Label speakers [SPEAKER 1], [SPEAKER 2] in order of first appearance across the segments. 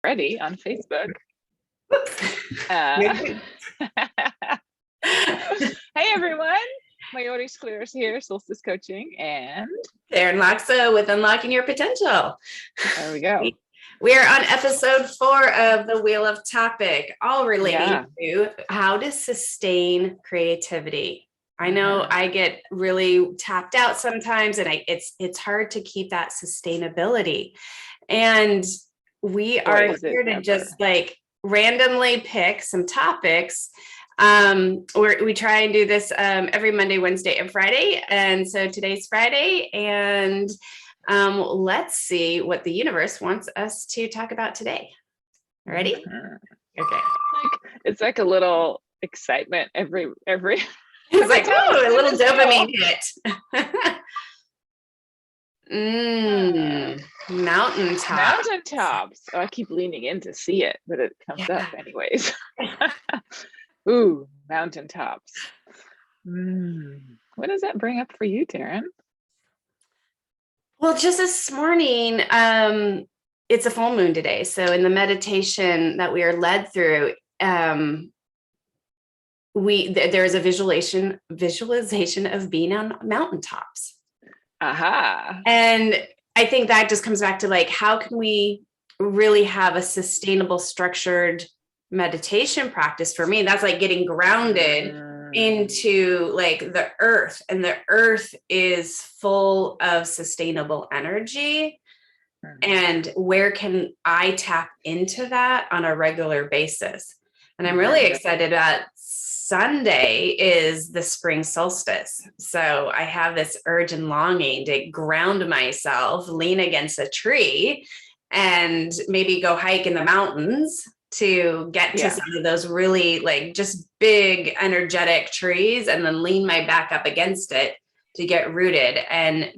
[SPEAKER 1] already on Facebook. Hey everyone, Marjorie Schreurs here, Solstice Coaching, and
[SPEAKER 2] Taryn Laakso with Unlocking Your Potential.
[SPEAKER 1] There we go.
[SPEAKER 2] We are on episode 4 of the Wheel of Topic, all relating to how to sustain creativity. I know I get really tapped out sometimes, and it's hard to keep that sustainability. And we are here to just like randomly pick some topics. We try and do this every Monday, Wednesday, and Friday. And so today's Friday, and let's see what the universe wants us to talk about today. Ready? Okay.
[SPEAKER 1] It's like a little excitement every.
[SPEAKER 2] It's like, oh, a little dopamine hit.
[SPEAKER 1] Mountaintops. Oh, I keep leaning in to see it, but it comes up anyways. Ooh, mountaintops. What does that bring up for you, Taryn?
[SPEAKER 2] Well, just this morning, it's a full moon today. So in the meditation that we are led through, there's a visualization of being on mountaintops. And I think that just comes back to like, how can we really have a sustainable, structured meditation practice? For me, that's like getting grounded into like the earth, and the earth is full of sustainable energy. And where can I tap into that on a regular basis? And I'm really excited about Sunday is the spring solstice. So I have this urge and longing to ground myself, lean against a tree, and maybe go hike in the mountains to get to some of those really like just big energetic trees, and then lean my back up against it to get rooted and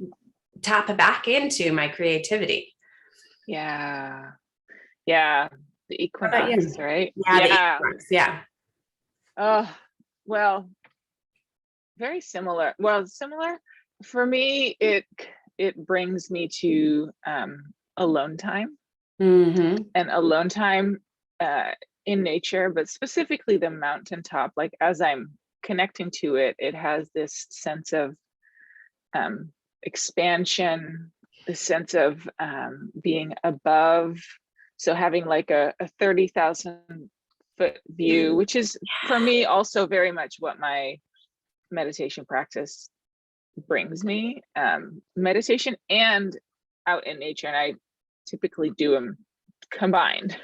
[SPEAKER 2] tap back into my creativity.
[SPEAKER 1] Yeah. The equinox, right?
[SPEAKER 2] The equinox,
[SPEAKER 1] Oh, well, very similar. Well, similar for me, it brings me to alone time. And alone time in nature, but specifically the mountaintop. Like as I'm connecting to it, it has this sense of expansion, the sense of being above. So having like a 30,000 foot view, which is for me also very much what my meditation practice brings me. Meditation and out in nature, and I typically do them combined.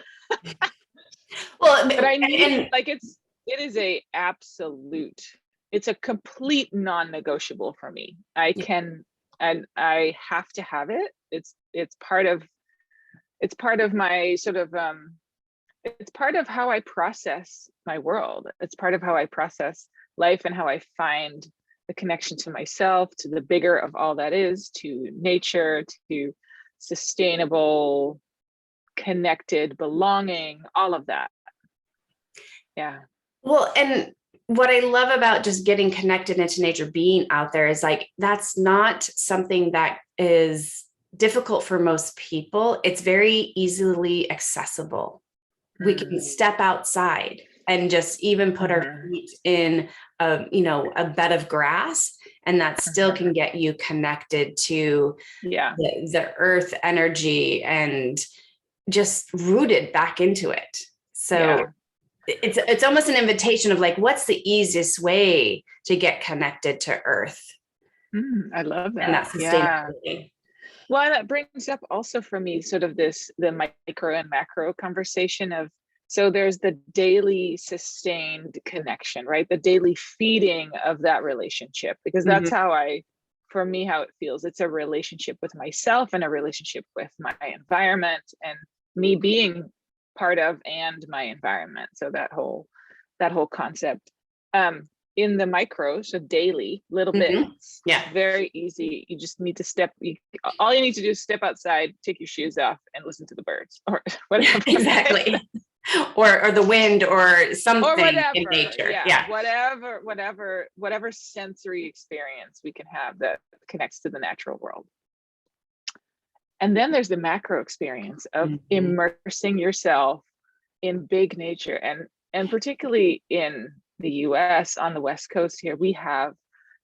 [SPEAKER 2] Well,
[SPEAKER 1] but I need like it is a absolute, it's a complete non-negotiable for me. I can, and I have to have it. It's part of my sort of it's part of how I process my world. It's part of how I process life, and how I find the connection to myself, to the bigger of all that is, to nature, to sustainable, connected, belonging, all of that. Yeah.
[SPEAKER 2] Well, and what I love about just getting connected into nature, being out there, is like, that's not something that is difficult for most people. It's very easily accessible. We can step outside and just even put our feet in a bed of grass, and that still can get you connected to the earth energy and just rooted back into it. So it's almost an invitation of like, what's the easiest way to get connected to earth?
[SPEAKER 1] I love that.
[SPEAKER 2] And that's sustainability.
[SPEAKER 1] Well, that brings up also for me sort of the micro and macro conversation of, so there's the daily sustained connection, right? The daily feeding of that relationship, because that's how it feels. It's a relationship with myself and a relationship with my environment, and me being part of and my environment. So that whole concept. In the micro, so daily little bits, very easy. You just need to all you need to do is step outside, take your shoes off, and listen to the birds or whatever.
[SPEAKER 2] Exactly. or the wind or something, or whatever, in nature.
[SPEAKER 1] Whatever sensory experience we can have that connects to the natural world. And then there's the macro experience of immersing yourself in big nature. And particularly in the US on the West Coast here, we have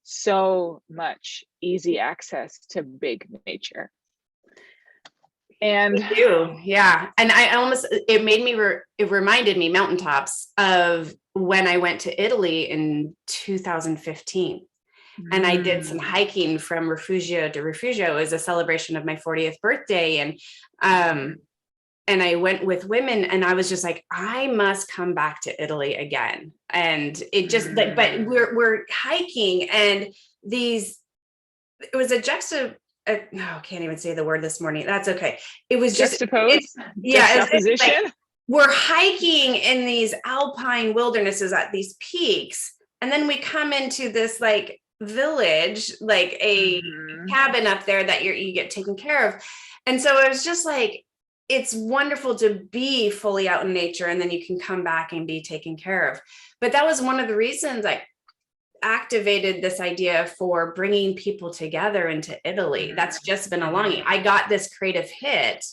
[SPEAKER 1] so much easy access to big nature. And
[SPEAKER 2] we do, yeah. And it reminded me, Mountaintops, of when I went to Italy in 2015. And I did some hiking from Refugio to Refugio. It was a celebration of my 40th birthday. And I went with women, and I was just like, I must come back to Italy again. And it just like, but we're hiking, and it was a no, I can't even say the word this morning. That's okay. It was just
[SPEAKER 1] it's
[SPEAKER 2] like, we're hiking in these alpine wildernesses at these peaks, and then we come into this like village, like a cabin up there that you get taken care of. And so it was just like, it's wonderful to be fully out in nature, and then you can come back and be taken care of. But that was one of the reasons I activated this idea for bringing people together into Italy. That's just been a longing. I got this creative hit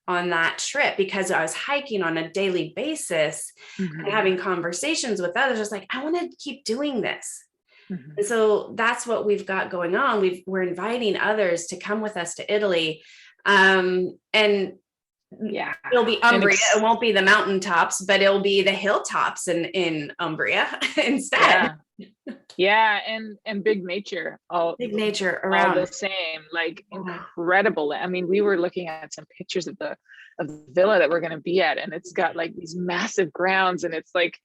[SPEAKER 2] on that trip because I was hiking on a daily basis and having conversations with others, just like, I want to keep doing this. And so that's what we've got going on. We're inviting others to come with us to Italy. And it'll be Umbria. It won't be the mountaintops, but it'll be the hilltops in Umbria instead.
[SPEAKER 1] And big nature around, all the same, like incredible. I mean, we were looking at some pictures of the villa that we're going to be at, and it's got like these massive grounds, and it's like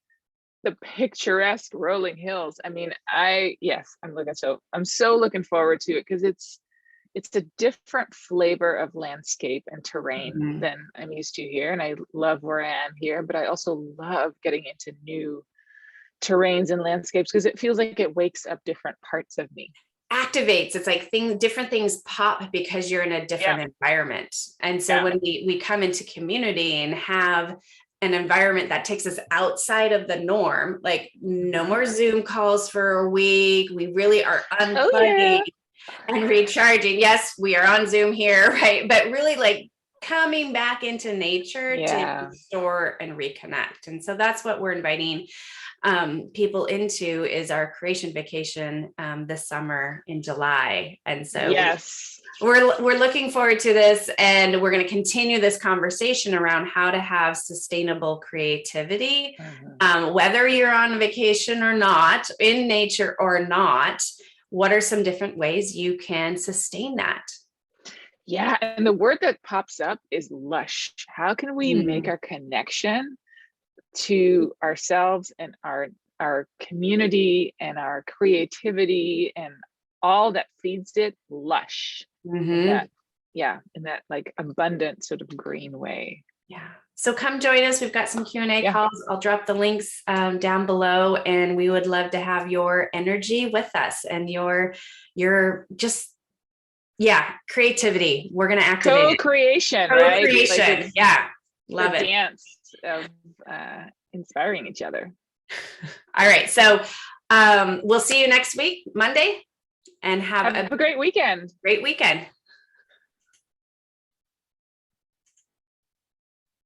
[SPEAKER 1] the picturesque rolling hills. I mean, I'm so looking forward to it, because it's a different flavor of landscape and terrain than I'm used to here. And I love where I am here, but I also love getting into new terrains and landscapes, because it feels like it wakes up different parts of me.
[SPEAKER 2] Activates. It's like different things pop because you're in a different environment. And so when we come into community and have an environment that takes us outside of the norm, like no more Zoom calls for a week, we really are unplugging and recharging. Yes, we are on Zoom here, right? But really like coming back into nature to restore and reconnect. And so that's what we're inviting people into, is our creation vacation this summer in July. And so we're looking forward to this, and we're going to continue this conversation around how to have sustainable creativity, whether you're on vacation or not, in nature or not. What are some different ways you can sustain that?
[SPEAKER 1] Yeah, and the word that pops up is lush. How can we make our connection to ourselves and our community and our creativity and all that feeds it lush? In that like abundant sort of green way.
[SPEAKER 2] Yeah. So come join us. We've got some Q&A calls. I'll drop the links down below, and we would love to have your energy with us and your just creativity. We're going to activate
[SPEAKER 1] co-creation,
[SPEAKER 2] right? Co-creation. Like love it.
[SPEAKER 1] Dance of inspiring each other.
[SPEAKER 2] All right. So we'll see you next week, Monday, and have a
[SPEAKER 1] great weekend.
[SPEAKER 2] Great weekend.